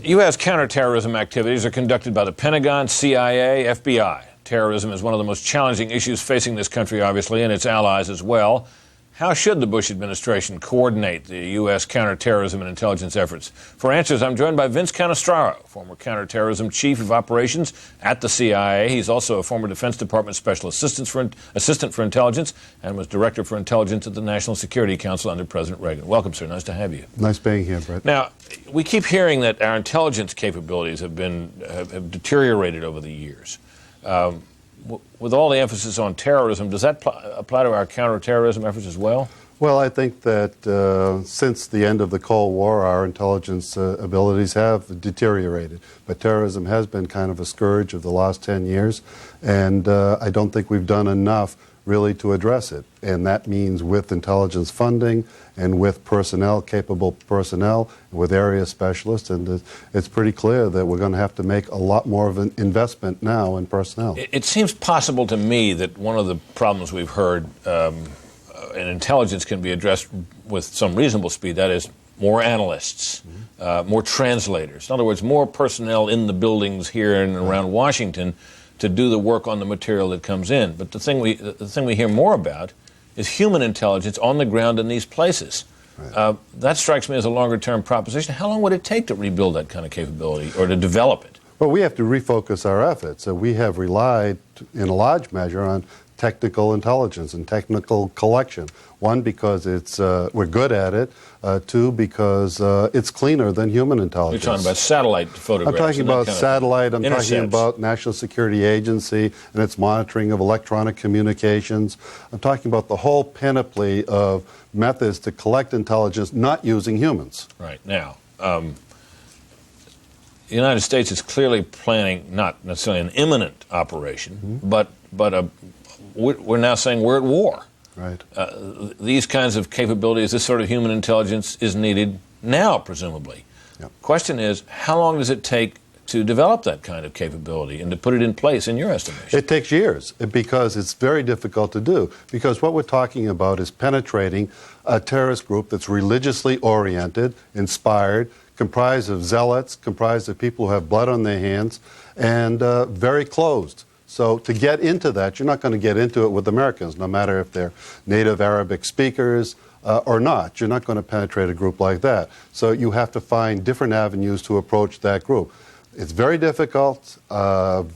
U.S. counterterrorism activities are conducted by the Pentagon, CIA, FBI. Terrorism is one of the most challenging issues facing this country, obviously, and its allies as well. How should the Bush administration coordinate the U.S. counterterrorism and intelligence efforts? For answers, I'm joined by Vincent Cannistraro, former counterterrorism chief of operations at the CIA. He's also a former Defense Department special assistant for intelligence and was director for intelligence at the National Security Council under President Reagan. Welcome, sir. Nice to have you. Nice being here, Brett. Now, we keep hearing that our intelligence capabilities have deteriorated over the years. With all the emphasis on terrorism, does that apply to our counterterrorism efforts as well? Well, I think that since the end of the Cold War, our intelligence abilities have deteriorated. But terrorism has been kind of a scourge of the last 10 years, and I don't think we've done enough really to address it. And that means with intelligence funding and with personnel, capable personnel, with area specialists, and it's pretty clear that we're going to have to make a lot more of an investment now in personnel. It seems possible to me that one of the problems we've heard in intelligence can be addressed with some reasonable speed, that is, more analysts, more translators. In other words, more personnel in the buildings here and around Washington to do the work on the material that comes in. But the thing we hear more about is human intelligence on the ground in these places. Right. That strikes me as a longer-term proposition. How long would it take to rebuild that kind of capability or to develop it? Well, we have to refocus our efforts. We have relied in a large measure on technical intelligence and technical collection. One, because we're good at it. Two, because it's cleaner than human intelligence. You're talking about satellite photographs. I'm talking about satellite. I'm talking about National Security Agency and its monitoring of electronic communications. I'm talking about the whole panoply of methods to collect intelligence not using humans. Right. Now, the United States is clearly planning not necessarily an imminent operation, but we're now saying we're at war. Right. These kinds of capabilities, this sort of human intelligence is needed now, presumably. Yep. Question is, how long does it take to develop that kind of capability and to put it in place, in your estimation? It takes years because it's very difficult to do. Because what we're talking about is penetrating a terrorist group that's religiously oriented, inspired, comprised of zealots, comprised of people who have blood on their hands, and very closed. So to get into that, you're not going to get into it with Americans, no matter if they're native Arabic speakers or not. You're not going to penetrate a group like that. So you have to find different avenues to approach that group. It's very difficult, a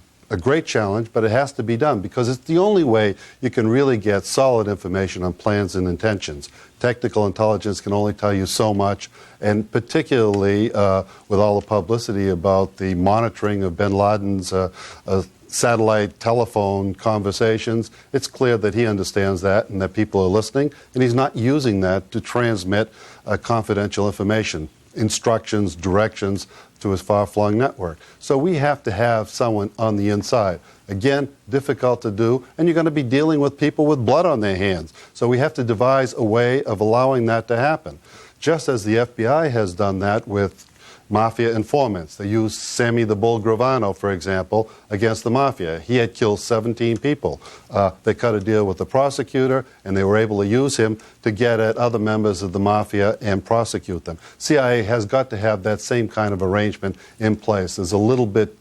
great challenge, but it has to be done because it's the only way you can really get solid information on plans and intentions. Technical intelligence can only tell you so much, and particularly with all the publicity about the monitoring of bin Laden's satellite telephone conversations, it's clear that he understands that and that people are listening, and he's not using that to transmit confidential information, instructions, directions to his far-flung network. So we have to have someone on the inside. Again, difficult to do, and you're going to be dealing with people with blood on their hands. So we have to devise a way of allowing that to happen. Just as the FBI has done that with mafia informants. They used Sammy the Bull Gravano, for example, against the mafia. He had killed 17 people. They cut a deal with the prosecutor, and they were able to use him to get at other members of the mafia and prosecute them. CIA has got to have that same kind of arrangement in place. There's a little bit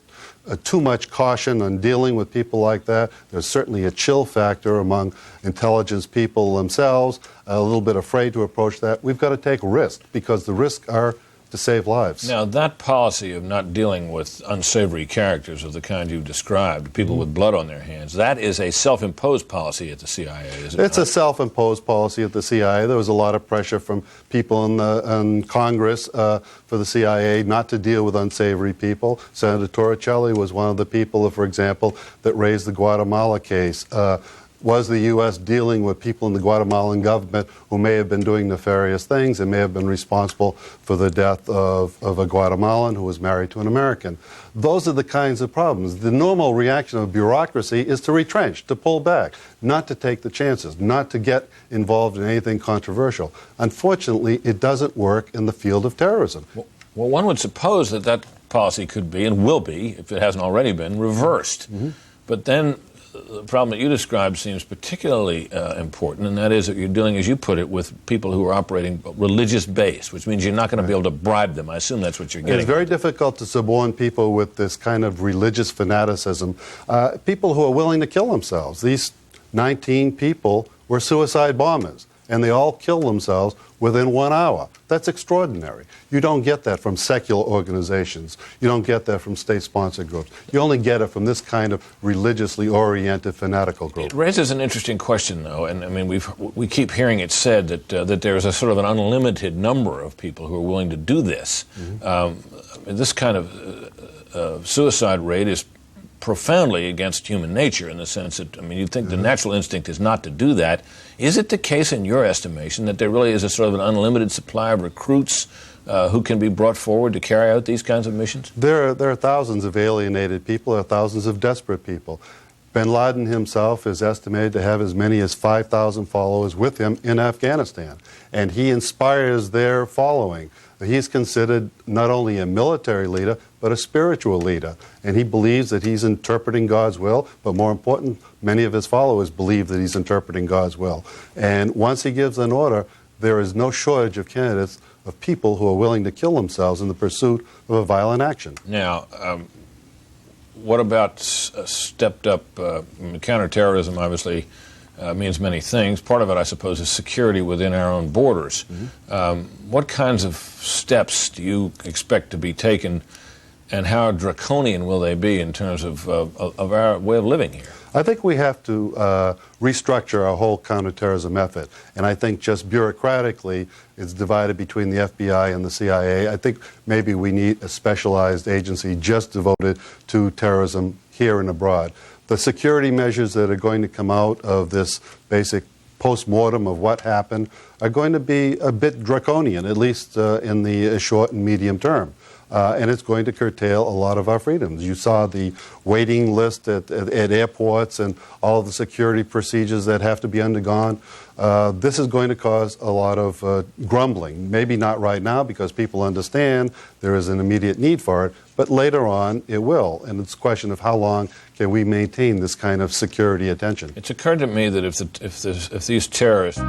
too much caution on dealing with people like that. There's certainly a chill factor among intelligence people themselves, a little bit afraid to approach that. We've got to take risks because the risks are to save lives. Now, that policy of not dealing with unsavory characters of the kind you described, people with blood on their hands, that is a self-imposed policy at the CIA, is it? It's a self-imposed policy at the CIA. There was a lot of pressure from people in Congress for the CIA not to deal with unsavory people. Senator Torricelli was one of the people, for example, that raised the Guatemala case. Was the U.S. dealing with people in the Guatemalan government who may have been doing nefarious things and may have been responsible for the death of a Guatemalan who was married to an American? Those are the kinds of problems. The normal reaction of bureaucracy is to retrench, to pull back, not to take the chances, not to get involved in anything controversial. Unfortunately, it doesn't work in the field of terrorism. Well, one would suppose that that policy could be and will be, if it hasn't already been, reversed. But then the problem that you described seems particularly important, and that is that you're dealing, as you put it, with people who are operating religious-based, which means you're not going to be able to bribe them. I assume that's what you're getting. It's very difficult to suborn people with this kind of religious fanaticism, people who are willing to kill themselves. These 19 people were suicide bombers, and they all killed themselves within 1 hour. That's extraordinary. You don't get that from secular organizations. You don't get that from state-sponsored groups. You only get it from this kind of religiously oriented fanatical group. It raises an interesting question, though, and I mean we keep hearing it said that there's a sort of an unlimited number of people who are willing to do this. This kind of suicide rate is profoundly against human nature in the sense that, I mean, you'd think the natural instinct is not to do that. Is it the case, in your estimation, that there really is a sort of an unlimited supply of recruits who can be brought forward to carry out these kinds of missions? There are thousands of alienated people. There are thousands of desperate people. Bin Laden himself is estimated to have as many as 5,000 followers with him in Afghanistan, and he inspires their following. He's considered not only a military leader, but a spiritual leader. And he believes that he's interpreting God's will, but more important, many of his followers believe that he's interpreting God's will. And once he gives an order, there is no shortage of candidates, of people who are willing to kill themselves in the pursuit of a violent action. Now, what about stepped up counterterrorism? Obviously means many things. Part of it, I suppose, is security within our own borders. What kinds of steps do you expect to be taken, and how draconian will they be in terms of our way of living here? I think we have to restructure our whole counterterrorism effort. And I think just bureaucratically, it's divided between the FBI and the CIA. I think maybe we need a specialized agency just devoted to terrorism here and abroad. The security measures that are going to come out of this basic post-mortem of what happened are going to be a bit draconian, at least in the short and medium term. And it's going to curtail a lot of our freedoms. You saw the waiting list at airports and all the security procedures that have to be undergone. This is going to cause a lot of grumbling. Maybe not right now because people understand there is an immediate need for it, but later on it will. And it's a question of how long can we maintain this kind of security attention. It's occurred to me that if these terrorists